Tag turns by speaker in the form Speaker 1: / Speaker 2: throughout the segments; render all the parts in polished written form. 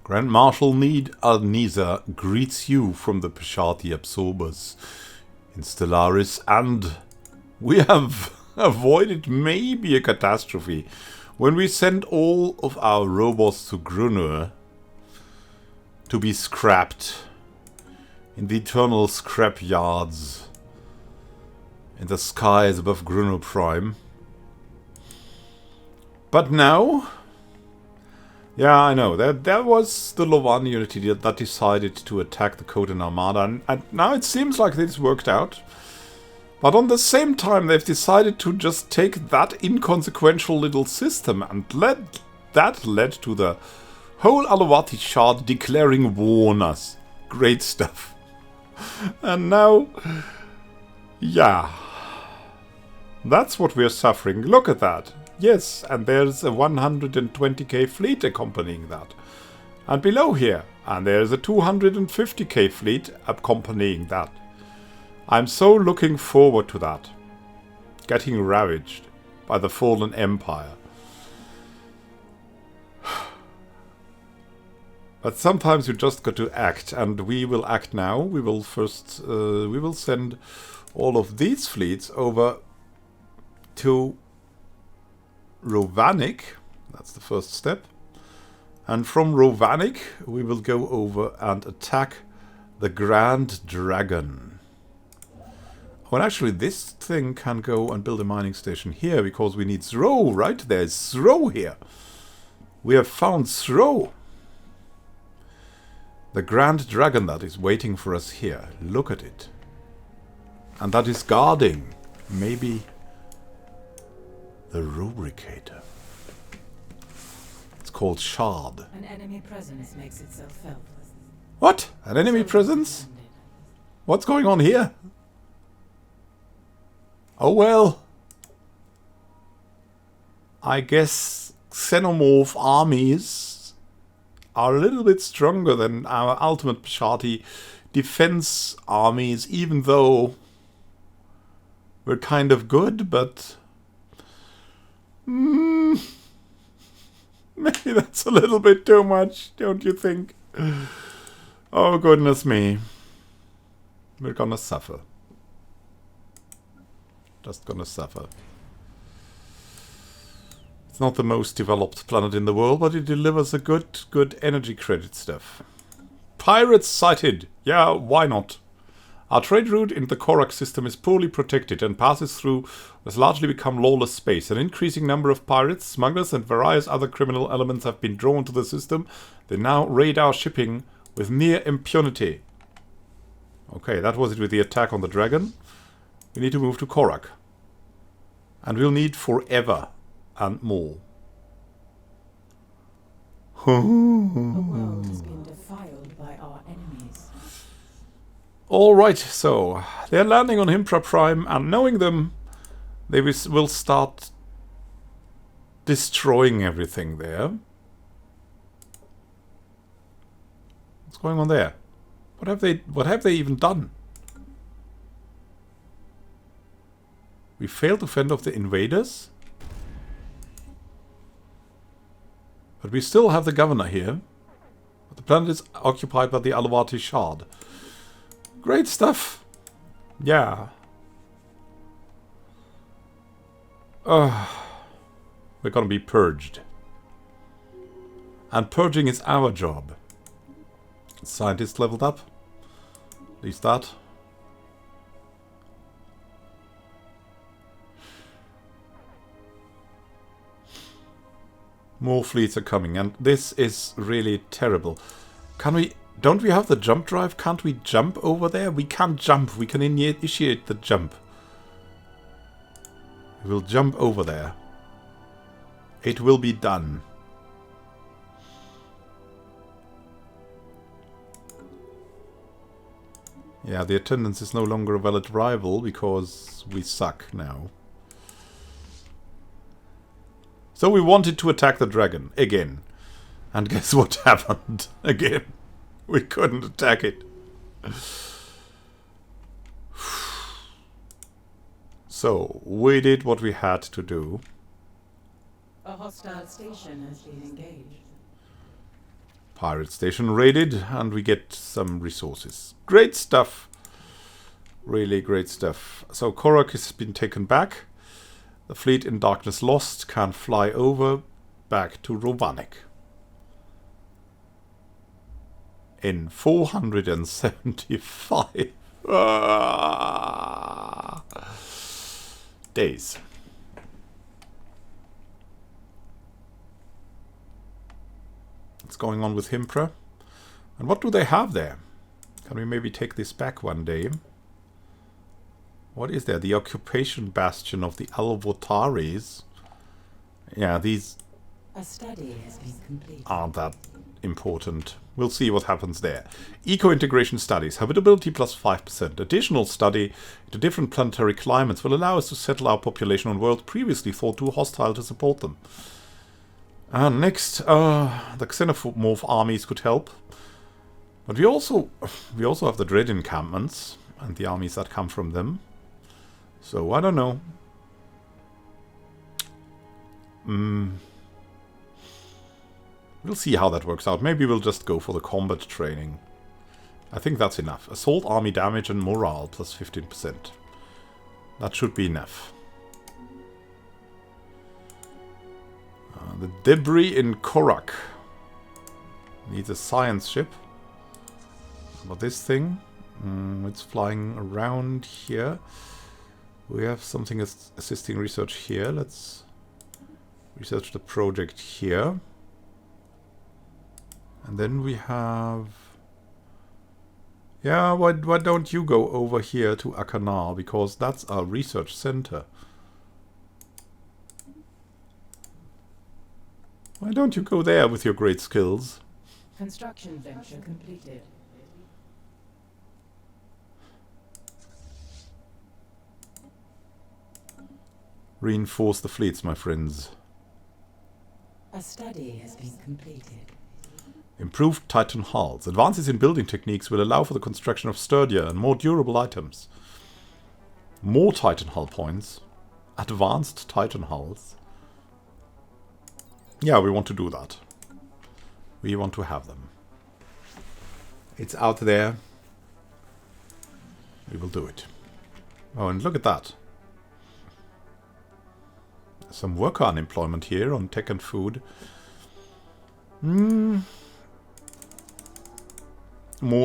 Speaker 1: Grand Marshal Need Al-Niza greets you from the Pasharti absorbers in Stellaris, and we have avoided maybe a catastrophe when we sent all of our robots to Grunur to be scrapped in the eternal scrap yards in the skies above Grunur Prime. But now, yeah, I know, that was the Lovan unity that decided to attack the Khotan Armada, and now it seems like this worked out. But on the same time, they've decided to just take that inconsequential little system, and that led to the whole Alawati Shard declaring war on us. Great stuff. And now, yeah, that's what we're suffering. Look at that. Yes, and there's a 120k fleet accompanying that. And below here, and there's a 250k fleet accompanying that. I'm so looking forward to that. Getting ravaged by the fallen empire. But sometimes you just got to act, and we will act now. We will first, we will send all of these fleets over to Rovanik. That's the first step. And from Rovanik, we will go over and attack the Grand Dragon. Well, actually, this thing can go and build a mining station here, because we need Throw, right? There's Throw here. We have found Throw. The Grand Dragon that is waiting for us here. Look at it. And that is guarding, maybe, the Rubricator. It's called Shard.
Speaker 2: An enemy presence makes itself felt.
Speaker 1: What? An enemy presence? What's going on here? Oh well. I guess xenomorph armies are a little bit stronger than our ultimate Pasharti defense armies, even though we're kind of good, but maybe that's a little bit too much, don't you think? Oh, goodness me. We're gonna suffer. Just gonna suffer. It's not the most developed planet in the world, but it delivers a good energy credit stuff. Pirates sighted! Yeah, why not? Our trade route in the Korak system is poorly protected and passes through what has largely become lawless space. An increasing number of pirates, smugglers and various other criminal elements have been drawn to the system. They now raid our shipping with near impunity. Okay, that was it with the attack on the dragon. We need to move to Korak. And we'll need forever and more.
Speaker 2: The world has been defiled by our enemies.
Speaker 1: Alright, so they're landing on Himpra Prime, and knowing them, they will start destroying everything there. What's going on there? What have they even done? We failed to fend off the invaders. But we still have the governor here. But the planet is occupied by the Alawati Shard. Great stuff. Yeah. We're gonna be purged. And purging is our job. Scientists leveled up. At least that. More fleets are coming, and this is really terrible. Can we... Don't we have the jump drive? Can't we jump over there? We can't jump. We can initiate the jump. We will jump over there. It will be done. Yeah, the attendance is no longer a valid rival because we suck now. So we wanted to attack the dragon again. And guess what happened? Again. We couldn't attack it. So, we did what we had to do.
Speaker 2: A hostile station has been engaged.
Speaker 1: Pirate station raided, and we get some resources. Great stuff. Really great stuff. So Korak has been taken back. The fleet in darkness lost can fly over back to Rovanik. In 475 days. What's going on with Himpra? And what do they have there? Can we maybe take this back one day? What is there? The occupation bastion of the Alvotaris. Yeah, these
Speaker 2: A study has been completed.
Speaker 1: aren't that important. We'll see what happens there. Eco-integration studies. Habitability plus 5%. Additional study into different planetary climates will allow us to settle our population on worlds previously thought too hostile to support them. Next, the xenomorph armies could help. But we also have the Dread encampments and the armies that come from them. So, I don't know. We'll see how that works out. Maybe we'll just go for the combat training. I think that's enough. Assault, army damage, and morale plus 15%. That should be enough. The debris in Korak needs a science ship. But this thing, it's flying around here. We have something assisting research here. Let's research the project here. And then we have... Yeah, why don't you go over here to Akanar? Because that's our research center. Why don't you go there with your great skills?
Speaker 2: Construction venture completed.
Speaker 1: Reinforce the fleets, my friends.
Speaker 2: A study has been completed.
Speaker 1: Improved Titan hulls. Advances in building techniques will allow for the construction of sturdier and more durable items. More Titan hull points. Advanced Titan hulls. Yeah, we want to do that. We want to have them. It's out there. We will do it. Oh, and look at that. Some worker unemployment here on tech and food. More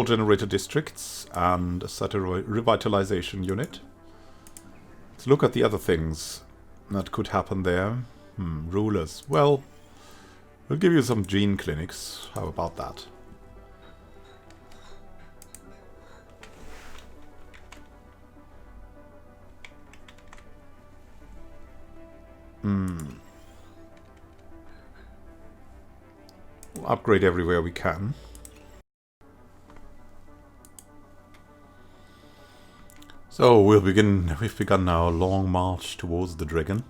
Speaker 1: generator districts and a revitalization unit. Let's look at the other things that could happen there. Rulers. Well, we'll give you some gene clinics. How about that? We'll upgrade everywhere we can. So we've begun our long march towards the dragon.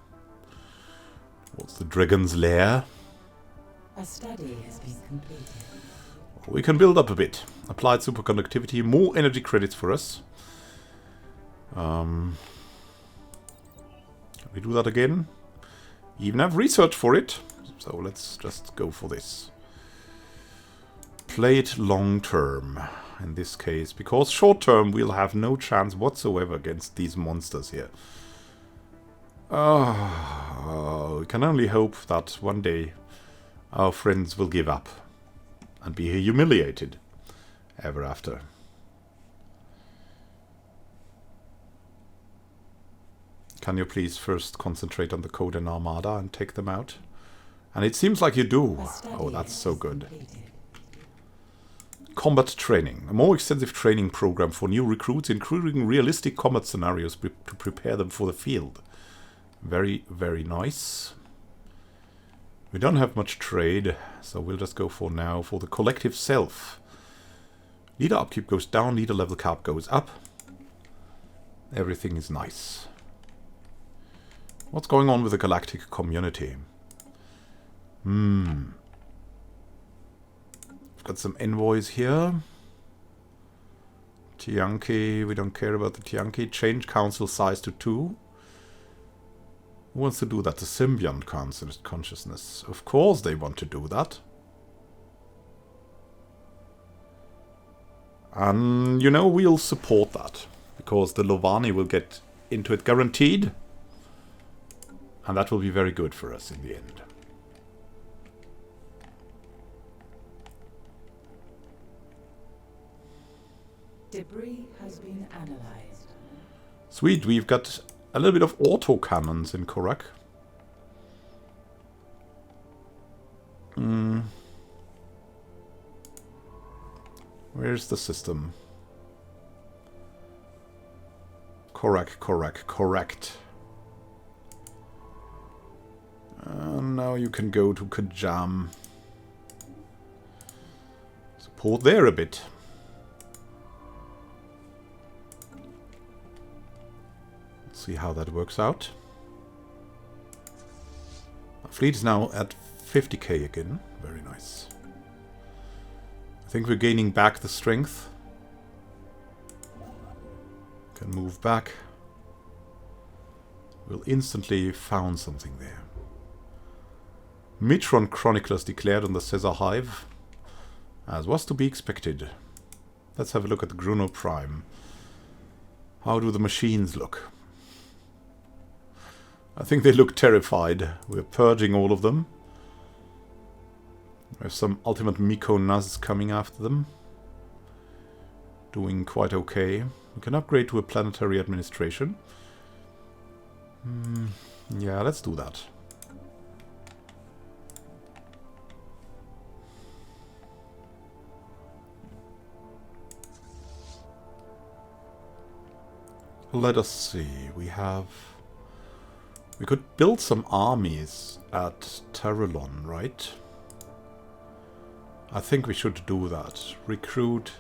Speaker 1: Towards the dragon's lair.
Speaker 2: A study has been completed.
Speaker 1: We can build up a bit. Applied superconductivity, more energy credits for us. Can we do that again? Even have research for it. So let's just go for this. Play it long term in this case, because short term we'll have no chance whatsoever against these monsters here. We can only hope that one day our friends will give up and be humiliated ever after. Can you please first concentrate on the Code and Armada and take them out? And it seems like you do. Oh, that's so good. Combat training. A more extensive training program for new recruits, including realistic combat scenarios to prepare them for the field. Very, very nice. We don't have much trade, so we'll just go for now for the collective self. Leader upkeep goes down, leader level cap goes up. Everything is nice. What's going on with the galactic community? We've got some envoys here. Tianki, we don't care about the Tianki. Change council size to 2. Who wants to do that? The Symbiont consciousness. Of course they want to do that. And, you know, we'll support that. Because the Lovani will get into it guaranteed. And that will be very good for us in the end.
Speaker 2: Debris has been analyzed.
Speaker 1: Sweet, we've got a little bit of autocannons in Korak. Where's the system? Correct. Now you can go to Kajam. Support there a bit. Let's see how that works out. Our fleet is now at 50k again. Very nice. I think we're gaining back the strength. Can move back. We'll instantly found something there. Mitron Chroniclers declared on the Caesar Hive, as was to be expected. Let's have a look at the Gruno Prime. How do the machines look? I think they look terrified. We're purging all of them. We have some Ultimate Miko Nuz coming after them. Doing quite okay. We can upgrade to a planetary administration. Yeah, let's do that. Let us see. We could build some armies at Terralon, right? I think we should do that. Recruit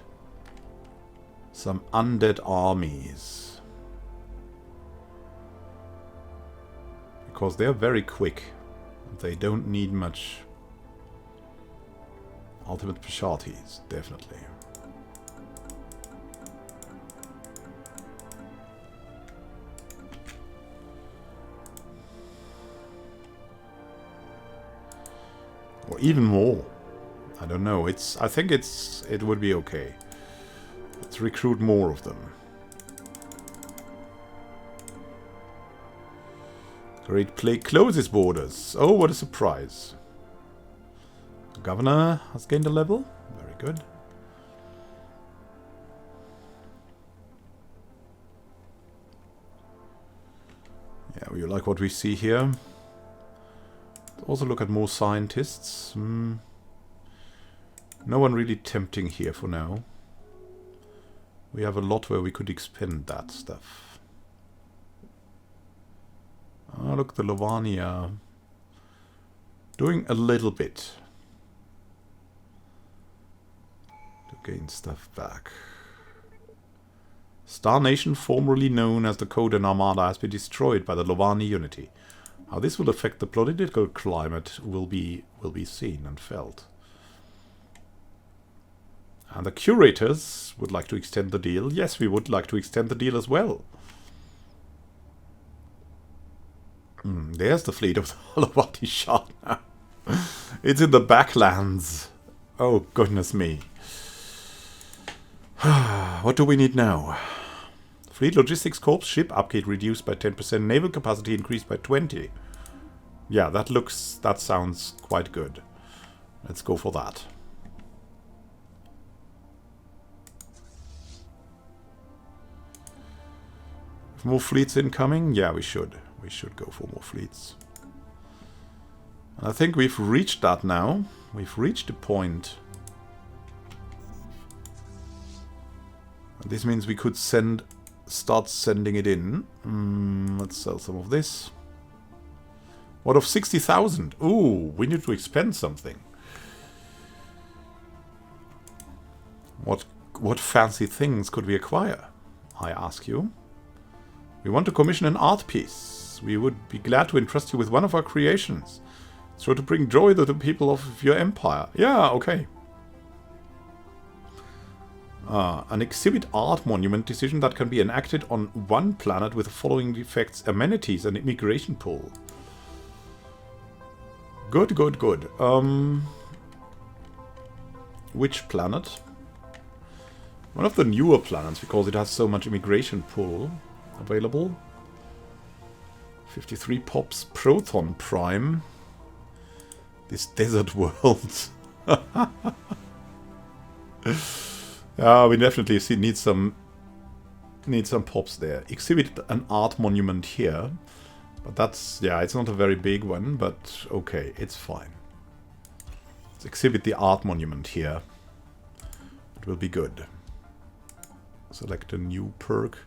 Speaker 1: some undead armies. Because they're very quick. They don't need much. Ultimate Pashartians, definitely. Or even more. I don't know. I think it would be okay. Let's recruit more of them. Great Plague closes borders. Oh, what a surprise. The governor has gained a level. Very good. Yeah, we like what we see here. Also look at more scientists. No one really tempting here for now. We have a lot where we could expend that stuff. Oh, look, the Lovania doing a little bit to gain stuff back. Star Nation, formerly known as the Codan Armada, has been destroyed by the Lovani Unity. How this will affect the political climate will be seen and felt. And the curators would like to extend the deal. Yes, we would like to extend the deal as well. There's the fleet of the Lovati Shah now. It's in the backlands. Oh, goodness me. What do we need now? Fleet Logistics Corps, ship upkeep reduced by 10%, naval capacity increased by 20%. Yeah, that sounds quite good. Let's go for that. More fleets incoming? Yeah, we should. We should go for more fleets. And I think we've reached that now. We've reached a point. And this means we could start sending it in. Let's sell some of this. What of 60,000? Ooh, we need to expend something. What fancy things could we acquire? I ask you. We want to commission an art piece. We would be glad to entrust you with one of our creations. So to bring joy to the people of your empire. Yeah, okay. An exhibit art monument decision that can be enacted on one planet with the following effects: amenities and immigration pool. Good, good, good. Which planet? One of the newer planets, because it has so much immigration pool available. 53 pops Proton Prime. This desert world. We definitely need some pops there. Exhibit an art monument here. But that's, yeah, it's not a very big one, but okay, it's fine. Let's exhibit the art monument here. It will be good. Select a new perk.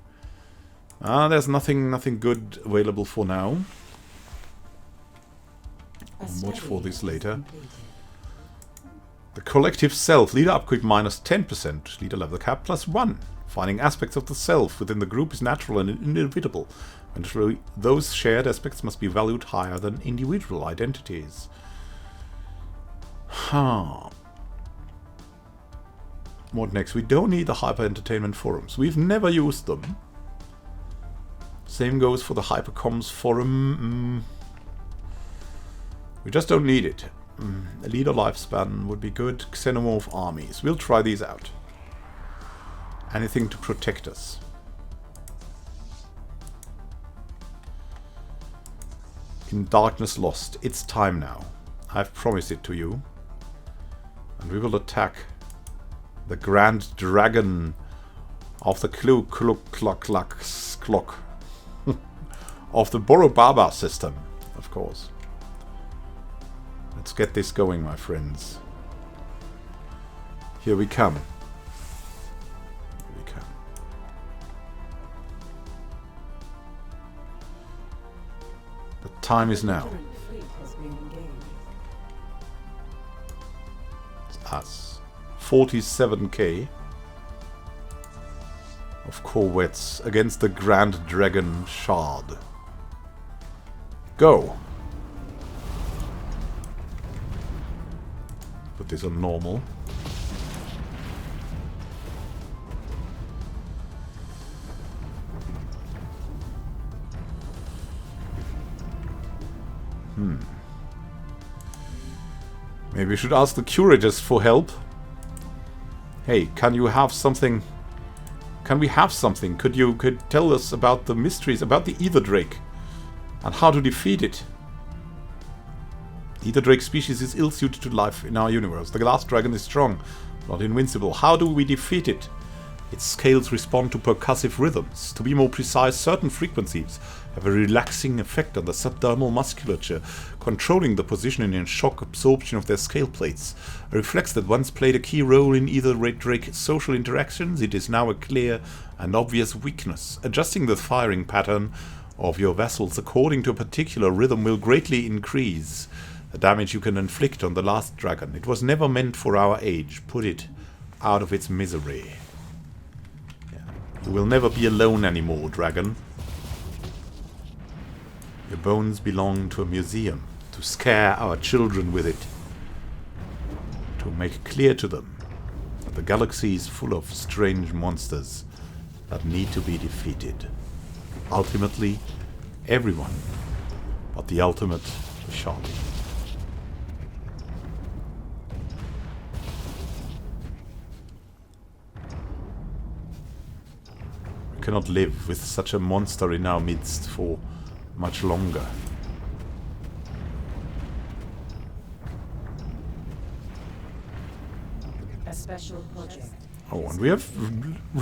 Speaker 1: There's nothing good available for now. I'll watch for this later. The collective self. Leader upgrade minus 10%. Leader level cap plus 1. Finding aspects of the self within the group is natural and inevitable. And those shared aspects must be valued higher than individual identities. Huh. What next? We don't need the hyper entertainment forums. We've never used them. Same goes for the hypercoms forum. We just don't need it. A leader lifespan would be good. Xenomorph armies. We'll try these out. Anything to protect us. In Darkness Lost. It's time now. I've promised it to you. And we will attack the Grand Dragon of the Clock of the Borobaba system, of course. Let's get this going, my friends. Here we come. Here we come. The time is now. It's us. 47k of corvettes against the Grand Dragon Shard. Go! Put this on normal. Maybe we should ask the curators for help. Hey, can you have something? Can we have something? Could you tell us about the mysteries, about the Ether Drake, and how to defeat it? The Ether Drake species is ill-suited to life in our universe. The glass dragon is strong, not invincible. How do we defeat it? Its scales respond to percussive rhythms. To be more precise, certain frequencies have a relaxing effect on the subdermal musculature, controlling the positioning and shock absorption of their scale plates. A reflex that once played a key role in Ether Drake's social interactions, it is now a clear and obvious weakness. Adjusting the firing pattern of your vessels according to a particular rhythm will greatly increase the damage you can inflict on the last dragon. It was never meant for our age. Put it out of its misery. You will never be alone anymore, dragon. Your bones belong to a museum, to scare our children with it. To make clear to them that the galaxy is full of strange monsters that need to be defeated. Ultimately, everyone but the ultimate Pashartian. Cannot live with such a monster in our midst for much longer.
Speaker 2: A special project.
Speaker 1: Oh, and we have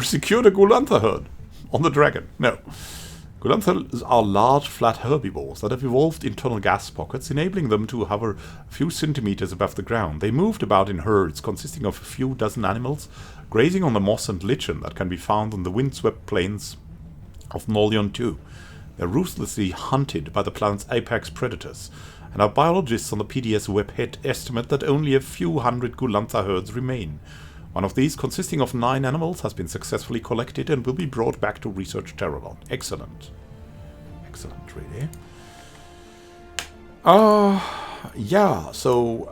Speaker 1: secured a Gulantha herd on the dragon. No. Gulanthas are large, flat herbivores that have evolved internal gas pockets, enabling them to hover a few centimeters above the ground. They moved about in herds consisting of a few dozen animals, grazing on the moss and lichen that can be found on the windswept plains of Nolion 2. They're ruthlessly hunted by the planet's apex predators, and our biologists on the PDS webhead estimate that only a few hundred Gulantha herds remain. One of these, consisting of 9 animals, has been successfully collected and will be brought back to Research Terralon. Excellent. Excellent, really. Yeah, so...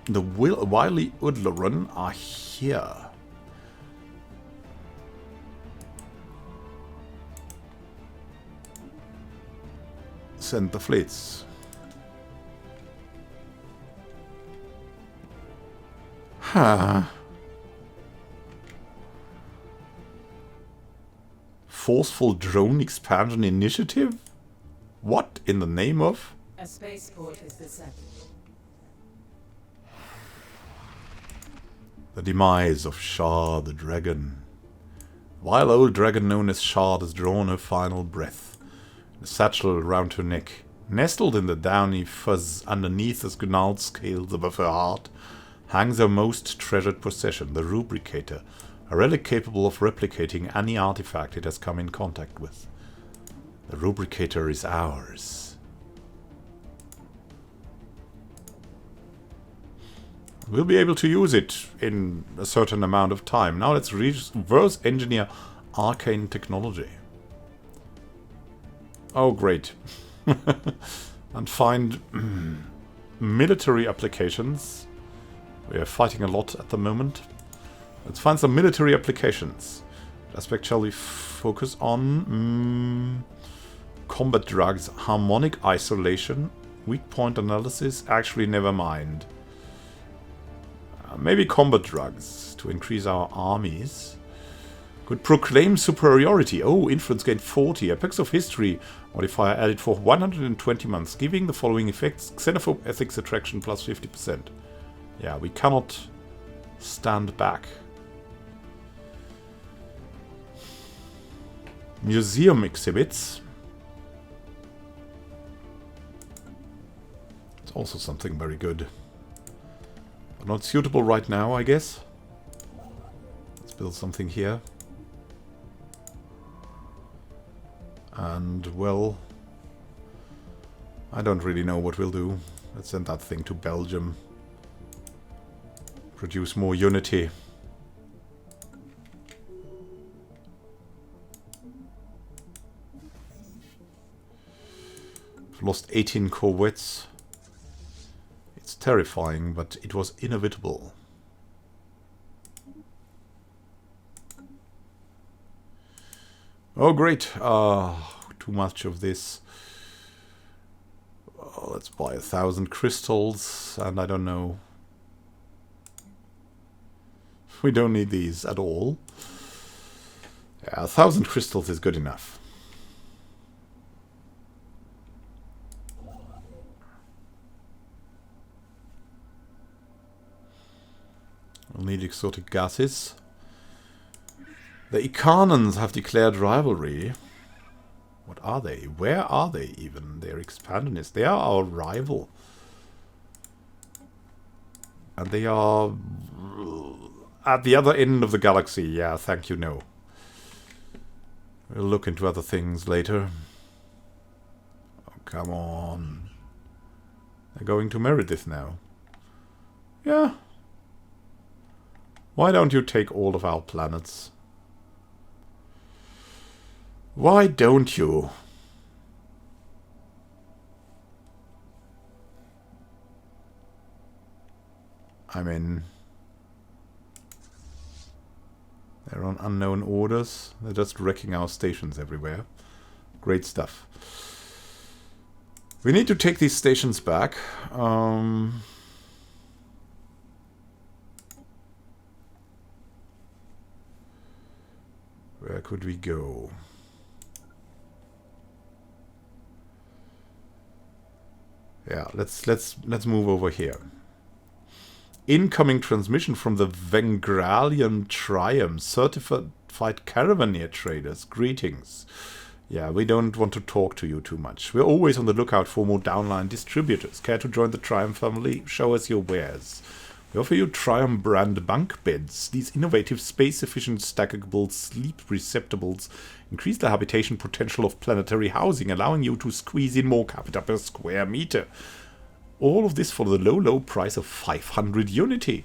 Speaker 1: the wily Udlaran are here. Send the fleets. Forceful drone expansion initiative? What in the name of?
Speaker 2: A spaceport has been set.
Speaker 1: The demise of Shah the Dragon. While old dragon known as Shah has drawn her final breath, the satchel round her neck, nestled in the downy fuzz underneath the gnarled scales above her heart, hangs her most treasured possession, the Rubricator, a relic capable of replicating any artifact it has come in contact with. The Rubricator is ours. We'll be able to use it in a certain amount of time. Now let's reverse engineer arcane technology. Oh, great. And find military applications. We are fighting a lot at the moment. Let's find some military applications. What aspect shall we focus on? Combat drugs, harmonic isolation, weak point analysis. Actually, never mind. Maybe combat drugs to increase our armies. Could proclaim superiority. Oh, influence gained 40. Apex of history modifier added for 120 months, giving the following effects: xenophobe ethics attraction plus 50%. Yeah, we cannot stand back. Museum exhibits. It's also something very good. But not suitable right now, I guess. Let's build something here. And, well, I don't really know what we'll do. Let's send that thing to Belgium. Produce more unity. We've lost 18 corvettes. It's terrifying, but it was inevitable. Oh, great. Too much of this. Oh, let's buy 1,000 crystals, and I don't know. We don't need these at all. Yeah, 1,000 crystals is good enough. We'll need exotic gases. The Icanans have declared rivalry. What are they? Where are they even? They're expansionists. They are our rival. And they are at the other end of the galaxy. Yeah, thank you, no. We'll look into other things later. Oh, come on. They're going to Meredith now. Yeah. Why don't you take all of our planets? Why don't you? I mean, they're on unknown orders. They're just wrecking our stations everywhere. Great stuff. We need to take these stations back. Where could we go? Yeah, let's move over here. Incoming transmission from the Vengralian Triumph. Certified Caravaneer traders. Greetings. Yeah, we don't want to talk to you too much. We're always on the lookout for more downline distributors. Care to join the Triumph family? Show us your wares. We offer you Triumph brand bunk beds. These innovative, space-efficient, stackable sleep receptacles increase the habitation potential of planetary housing, allowing you to squeeze in more capita per square meter. All of this for the low, low price of 500 unity.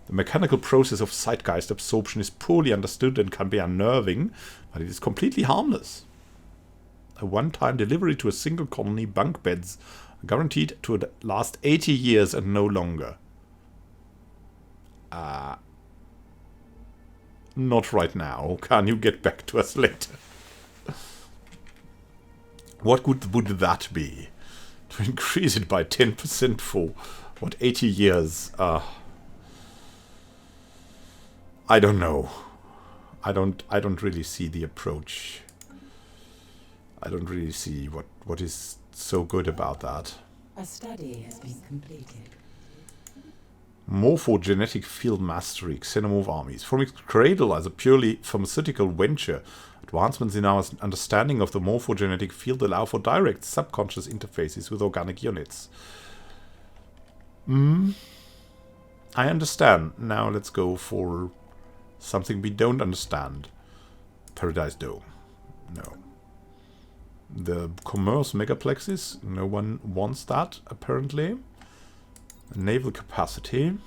Speaker 1: The mechanical process of zeitgeist absorption is poorly understood and can be unnerving, but it is completely harmless. A one-time delivery to a single colony, bunk beds are guaranteed to last 80 years and no longer. Not right now. Can you get back to us later? What would that be? To increase it by 10% for, what, 80 years? I don't know. I don't really see the approach. I don't really see what is so good about that.
Speaker 2: A study has been completed.
Speaker 1: Morphogenetic field mastery, xenomorph armies. From its cradle as a purely pharmaceutical venture, advancements in our understanding of the morphogenetic field allow for direct subconscious interfaces with organic units. I understand. Now let's go for something we don't understand. Paradise Dome. No. The commerce megaplexes. No one wants that, apparently. Naval capacity.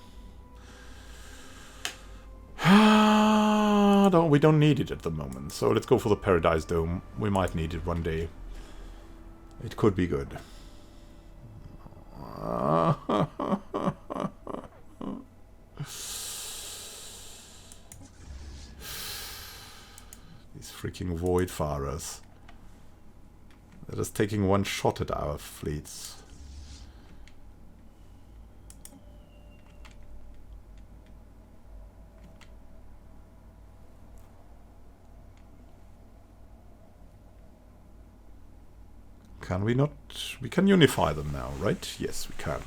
Speaker 1: We don't need it at the moment. So let's go for the Paradise Dome. We might need it one day. It could be good. These freaking void farers. They're just taking one shot at our fleets. Can we not? We can unify them now, right? Yes, we can.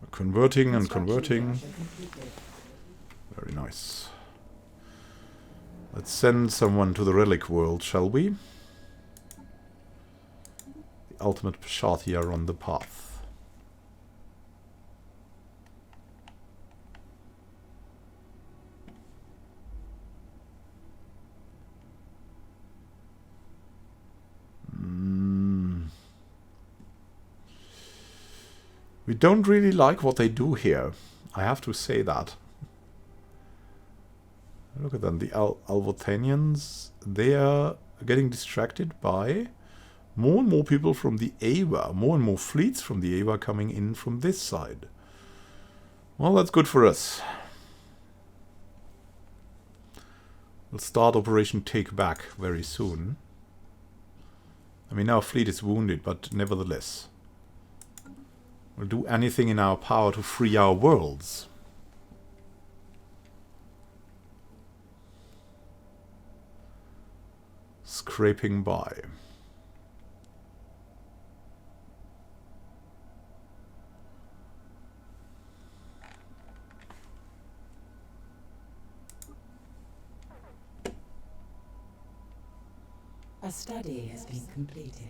Speaker 1: We're converting and converting. Very nice. Let's send someone to the relic world, shall we? The ultimate Pasharti are on the path. We don't really like what they do here. I have to say that. Look at them, the Alvotanians. They are getting distracted by more and more people from the Ava. More and more fleets from the Ava coming in from this side. Well, that's good for us. We'll start Operation Take Back very soon. I mean, our fleet is wounded, but nevertheless. We'll do anything in our power to free our worlds. Scraping by.
Speaker 2: A study has been completed.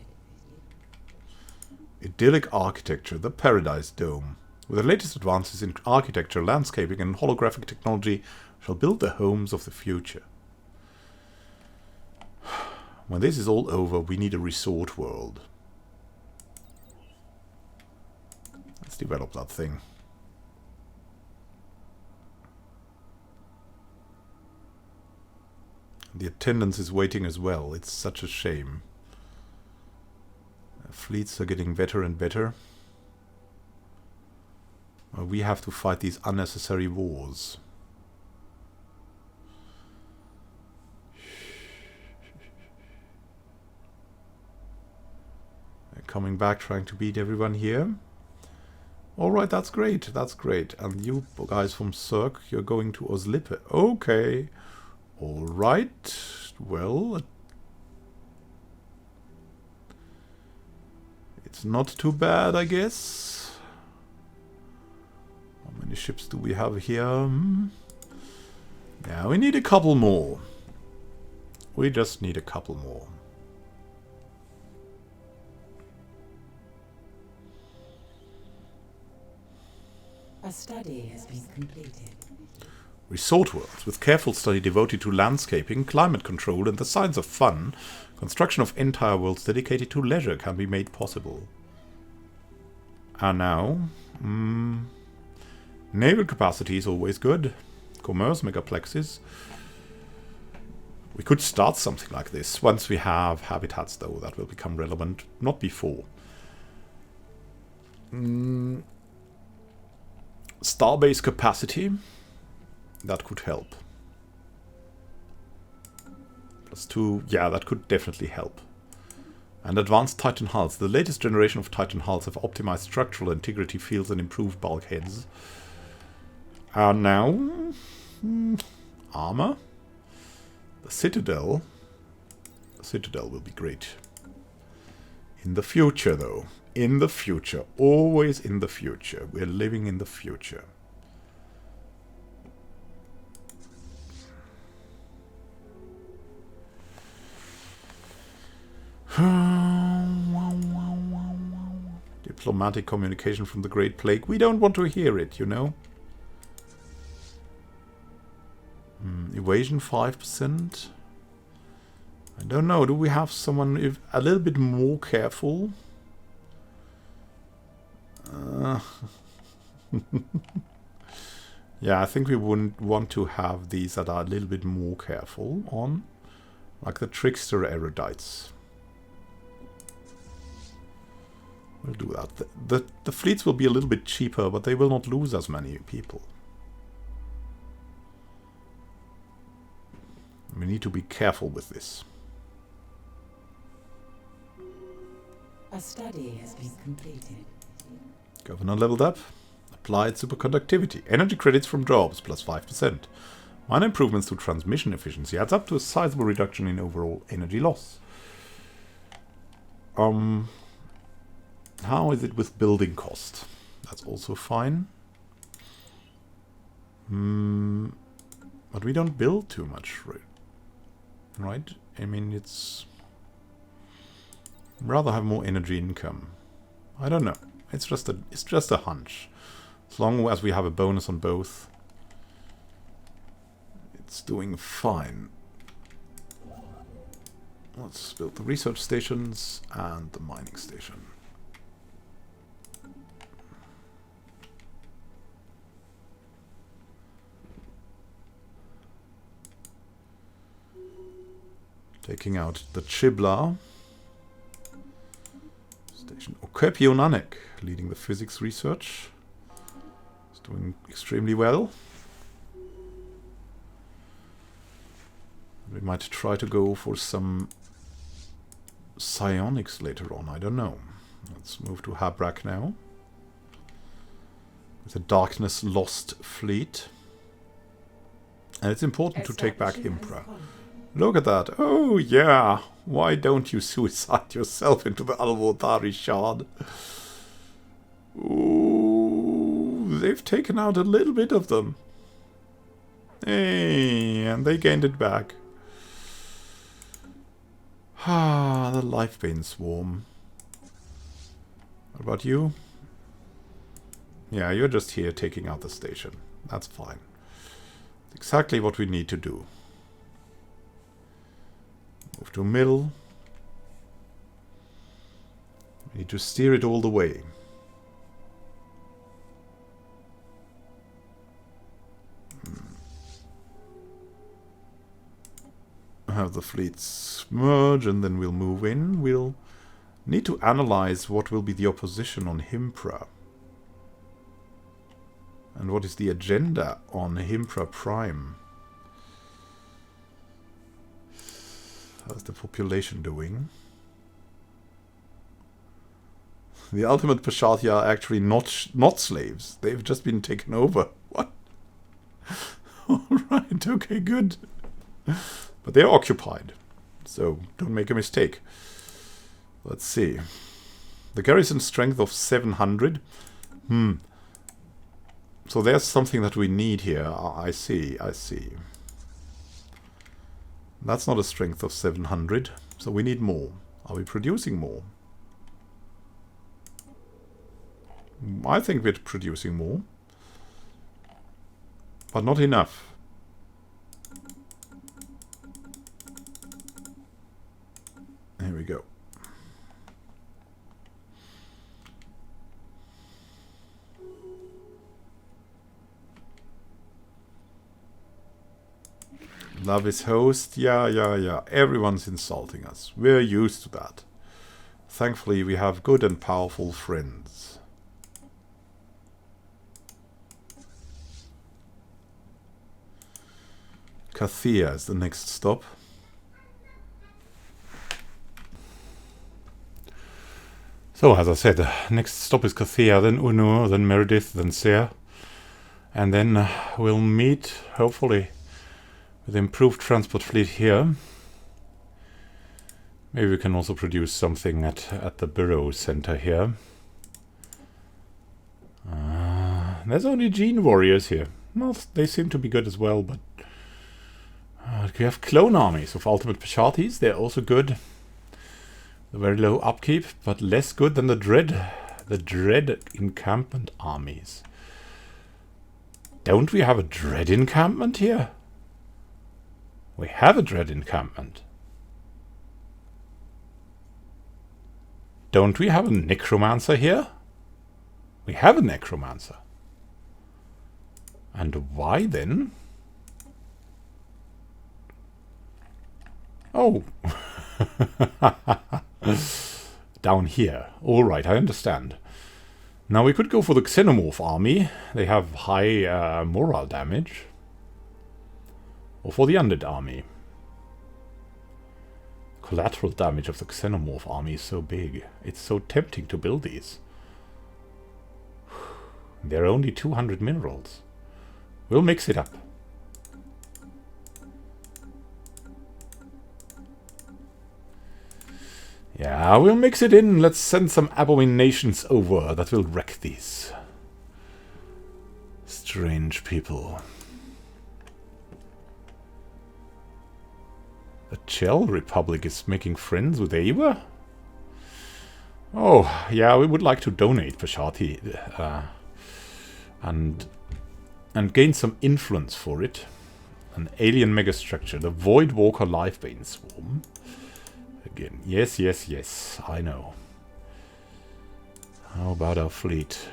Speaker 1: Idyllic architecture, the Paradise Dome. With the latest advances in architecture, landscaping and holographic technology, shall build the homes of the future. When this is all over, we need a resort world. Let's develop that thing. The attendance is waiting as well. It's such a shame. Fleets are getting better and better. We have to fight these unnecessary wars. They're coming back, trying to beat everyone here. Alright, that's great, that's great. And you guys from Cirque, you're going to Oslippe. Okay. Alright. Well, it's not too bad, I guess. How many ships do we have here? Yeah, we need a couple more. We just need a couple more.
Speaker 2: A study has been completed.
Speaker 1: Resort worlds, with careful study devoted to landscaping, climate control, and the science of fun, construction of entire worlds dedicated to leisure can be made possible. And now, naval capacity is always good. Commerce megaplexes. We could start something like this. Once we have habitats, though, that will become relevant. Not before. Starbase capacity. That could help. +2. Yeah, that could definitely help. And advanced Titan hulls. The latest generation of Titan hulls have optimized structural integrity fields and improved bulkheads. Now... armor? The Citadel. The Citadel will be great. In the future, though. In the future. Always in the future. We're living in the future. Diplomatic communication from the Great Plague. We don't want to hear it, you know. Evasion 5%. I don't know. Do we have someone a little bit more careful? Yeah, I think we wouldn't want to have these that are a little bit more careful on. Like the Trickster Erudites. We'll do that. The fleets will be a little bit cheaper, but they will not lose as many people. We need to be careful with this.
Speaker 2: A study has been completed.
Speaker 1: Governor leveled up. Applied superconductivity. Energy credits from jobs +5%. Minor improvements to transmission efficiency adds up to a sizable reduction in overall energy loss. How is it with building cost? That's also fine. But we don't build too much, right? I mean, it's... rather have more energy income. I don't know. It's just a hunch. As long as we have a bonus on both, it's doing fine. Let's build the research stations and the mining station. Taking out the Chibla. Station Okepionanek, leading the physics research. It's doing extremely well. We might try to go for some psionics later on, I don't know. Let's move to Habrak now. With a Darkness Lost fleet. And it's important to take back Himpra. Look at that. Oh, yeah. Why don't you suicide yourself into the Alvotari Shard? Ooh, they've taken out a little bit of them. Hey, and they gained it back. Ah, the Lifebane Swarm. What about you? Yeah, you're just here taking out the station. That's fine. It's exactly what we need to do. Move to middle. We need to steer it all the way. Have the fleets merge and then we'll move in. We'll need to analyze what will be the opposition on Himpra. And what is the agenda on Himpra Prime? How's the population doing? The ultimate Pashartia are actually not slaves. They've just been taken over. What? Alright, okay, good. But they're occupied. So don't make a mistake. Let's see. The garrison strength of 700. So there's something that we need here. I see. That's not a strength of 700, so we need more. Are we producing more? I think we're producing more. But not enough. Here we go. Love is host. Yeah. Everyone's insulting us. We're used to that. Thankfully, we have good and powerful friends. Kathia is the next stop. So, as I said, the next stop is Kathea, then Unu, then Meredith, then Ser. And then we'll meet, hopefully, with improved transport fleet here. Maybe we can also produce something at the Bureau Center here. There's only Gene Warriors here. Well, they seem to be good as well, but... we have clone armies of Ultimate Pashartians. They're also good. They're very low upkeep, but less good than the Dread encampment armies. Don't we have a Dread encampment here? We have a Dread encampment. Don't we have a Necromancer here? We have a Necromancer. And why then? Oh. Down here. Alright, I understand. Now we could go for the Xenomorph army. They have high moral damage. Or for the Undead army. Collateral damage of the Xenomorph army is so big. It's so tempting to build these. They're only 200 minerals. We'll mix it up. Yeah, we'll mix it in. Let's send some abominations over that will wreck these. Strange people. The Chell Republic is making friends with Ava? Oh, yeah, we would like to donate Pasharti and gain some influence for it. An alien megastructure, the Void Walker Lifebane Swarm. Again, yes, yes, yes, I know. How about our fleet?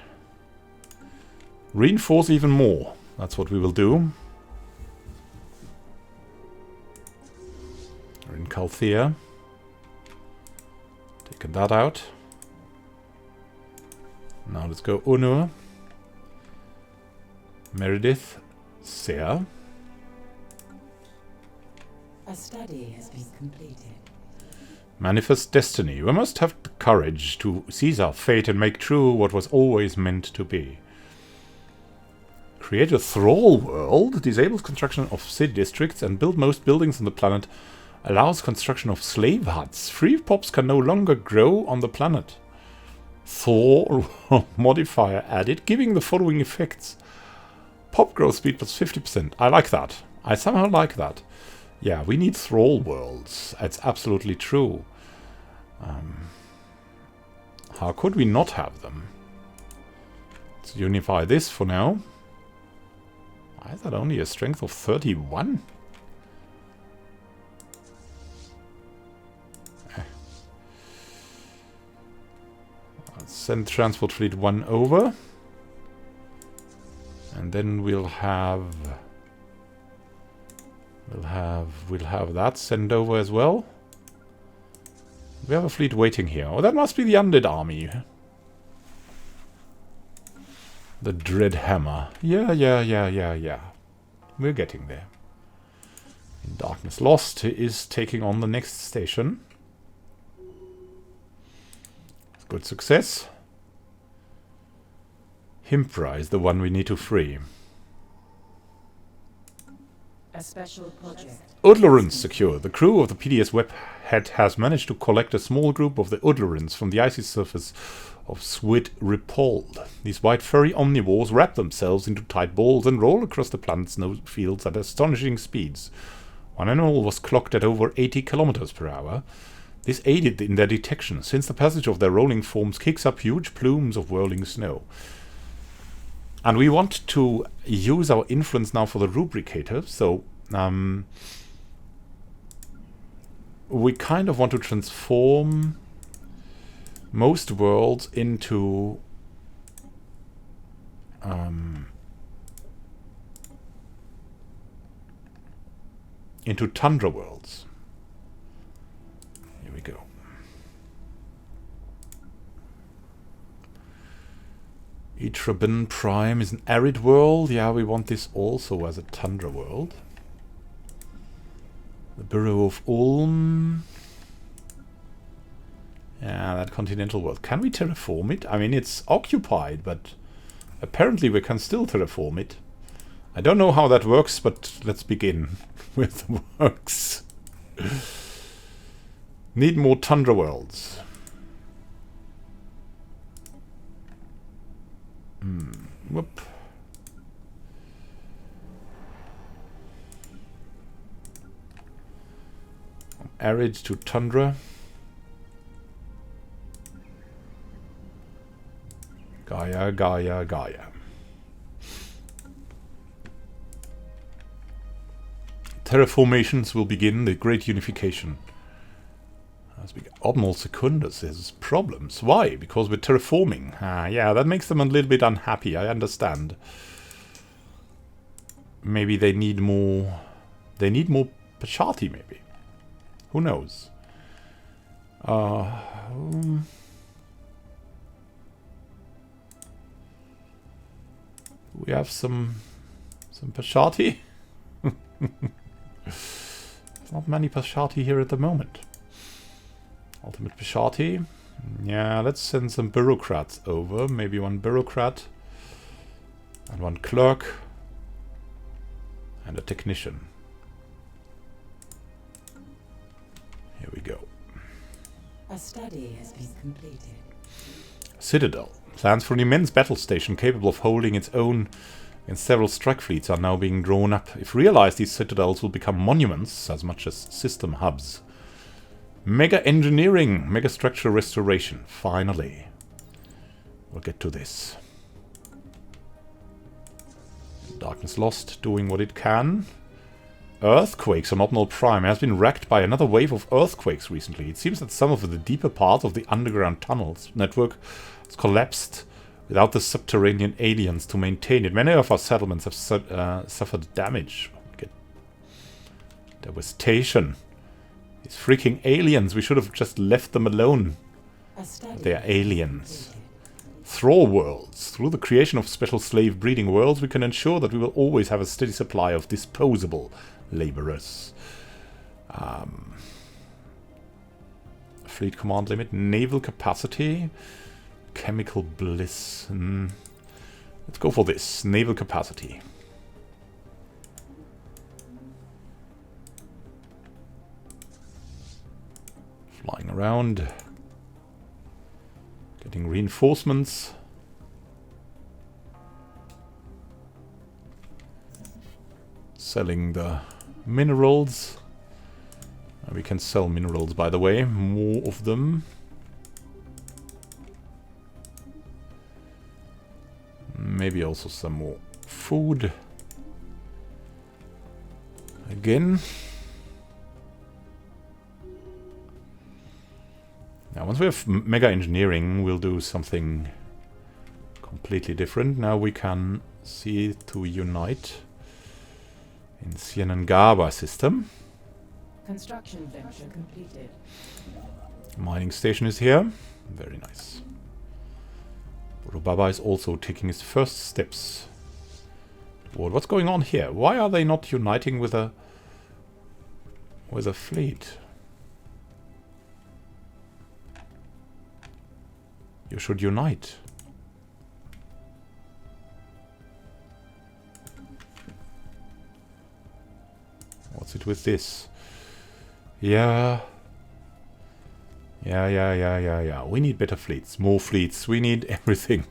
Speaker 1: Reinforce even more. That's what we will do. We're in Calthea. Taking that out. Now let's go Unur. Meredith. Ser.
Speaker 2: A study has been completed.
Speaker 1: Manifest destiny. We must have the courage to seize our fate and make true what was always meant to be. Create a thrall world. Disables construction of city districts and build most buildings on the planet. Allows construction of slave huts. Free pops can no longer grow on the planet. Thrall modifier added, giving the following effects. Pop growth speed plus 50%. I like that. I somehow like that. Yeah, we need thrall worlds. That's absolutely true. How could we not have them? Let's unify this for now. Why is that only a strength of 31? Let's send Transport Fleet 1 over. And then we'll have that sent over as well. We have a fleet waiting here. Oh, that must be the Undead army. The Dread Hammer. Yeah. We're getting there. Darkness Lost is taking on the next station. Good success. Himpra is the one we need to free.
Speaker 2: A special project.
Speaker 1: Udlerans secure. The crew of the PDS Webhead has managed to collect a small group of the Udlerans from the icy surface of Swid Repalled. These white furry omnivores wrap themselves into tight balls and roll across the planet's snow fields at astonishing speeds. One animal was clocked at over 80 kilometers per hour. This aided in their detection, since the passage of their rolling forms kicks up huge plumes of whirling snow. And we want to use our influence now for the Rubricator, so we kind of want to transform most worlds into tundra worlds. Here we go. Itrabin Prime is an arid world. Yeah, we want this also as a tundra world. The Bureau of Ulm. Yeah, that continental world. Can we terraform it? I mean, it's occupied, but apparently we can still terraform it. I don't know how that works, but let's begin with the works. Need more tundra worlds. Whoop. Arid to tundra. Gaia, Gaia, Gaia. Terraformations will begin the great unification. As we get Admiral Secundus has problems. Why? Because we're terraforming. Yeah, that makes them a little bit unhappy. I understand. Maybe they need more. They need more Pasharti, maybe. Who knows? We have some Pasharti. Not many Pasharti here at the moment. Ultimate Pasharti. Yeah, let's send some bureaucrats over. Maybe one bureaucrat and one clerk and a technician. Here we go.
Speaker 2: A study has been completed.
Speaker 1: Citadel. Plans for an immense battle station capable of holding its own against several strike fleets are now being drawn up. If realized, these citadels will become monuments as much as system hubs. Mega engineering, megastructure restoration. Finally. We'll get to this. Darkness Lost doing what it can. Earthquakes on Admiral Prime has been wrecked by another wave of earthquakes recently. It seems that some of the deeper parts of the underground tunnels network has collapsed without the subterranean aliens to maintain it. Many of our settlements have suffered damage. Get devastation. These freaking aliens. We should have just left them alone. They're aliens. Thrall worlds. Through the creation of special slave breeding worlds, we can ensure that we will always have a steady supply of disposable laborers. Fleet command limit. Naval capacity. Chemical bliss. Let's go for this. Naval capacity. Flying around. Getting reinforcements. Selling the minerals. We can sell minerals, by the way. More of them. Maybe also some more food. Again. Now, once we have mega engineering, we'll do something completely different. Now we can see to unite in Sienangaba system.
Speaker 2: Construction venture completed.
Speaker 1: Mining station is here. Very nice. Rubaba is also taking his first steps. What's going on here? Why are they not uniting with a fleet? You should unite. What's it with this? Yeah. Yeah. We need better fleets. More fleets. We need everything.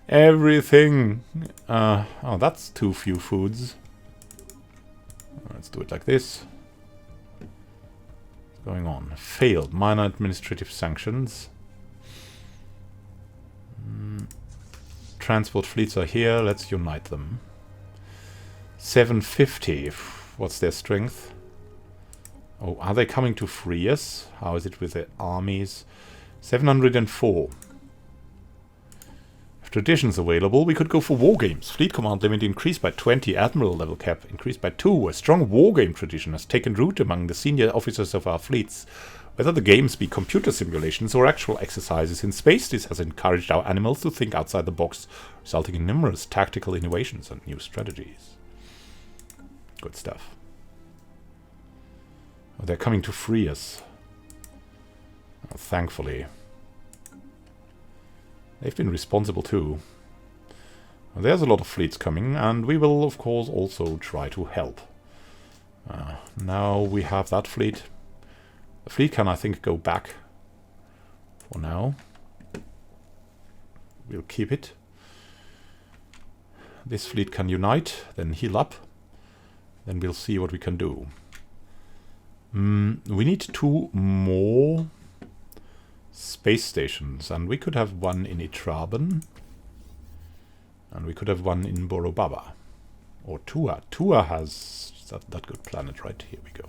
Speaker 1: Everything. Oh, that's too few foods. Let's do it like this. What's going on? Failed. Minor administrative sanctions. Transport fleets are here. Let's unite them. 750. What's their strength? Oh, are they coming to free us? How is it with their armies? 704. If traditions available, we could go for war games. Fleet command limit increased by 20. Admiral level cap increased by 2. A strong war game tradition has taken root among the senior officers of our fleets. Whether the games be computer simulations or actual exercises in space, this has encouraged our animals to think outside the box, resulting in numerous tactical innovations and new strategies. Good stuff. Oh, they're coming to free us. Thankfully. They've been responsible too. There's a lot of fleets coming, and we will of course also try to help. Now we have that fleet. The fleet can, I think, go back for now. We'll keep it. This fleet can unite, then heal up. Then we'll see what we can do. We need 2 more space stations, and we could have one in Itraben. And we could have one in Borobaba. Or Tua. Tua has that good planet, right? Here we go.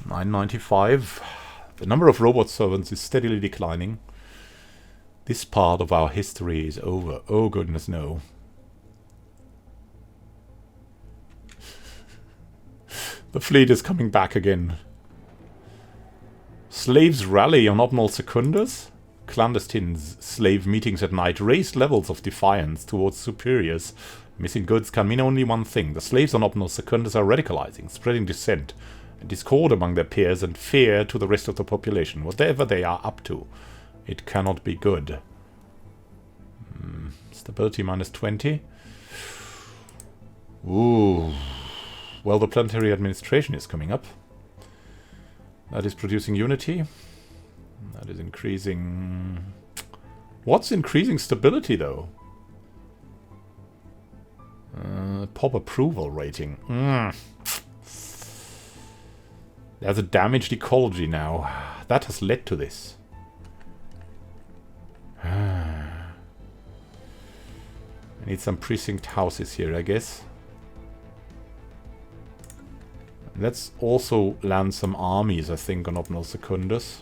Speaker 1: 995. The number of robot servants is steadily declining. This part of our history is over. Oh goodness, no. The fleet is coming back again. Slaves rally on optimal secundus. Clandestine slave meetings at night raise levels of defiance towards superiors. Missing goods can mean only one thing. The slaves on optimal secundus are radicalizing, spreading dissent and discord among their peers and fear to the rest of the population. Whatever they are up to, it cannot be good. Stability minus 20. Ooh. Well, the planetary administration is coming up. That is producing unity. That is increasing... What's increasing stability, though? Pop approval rating. There's a damaged ecology now. That has led to this. I need some precinct houses here, I guess. Let's also land some armies, I think, on Optimal Secundus.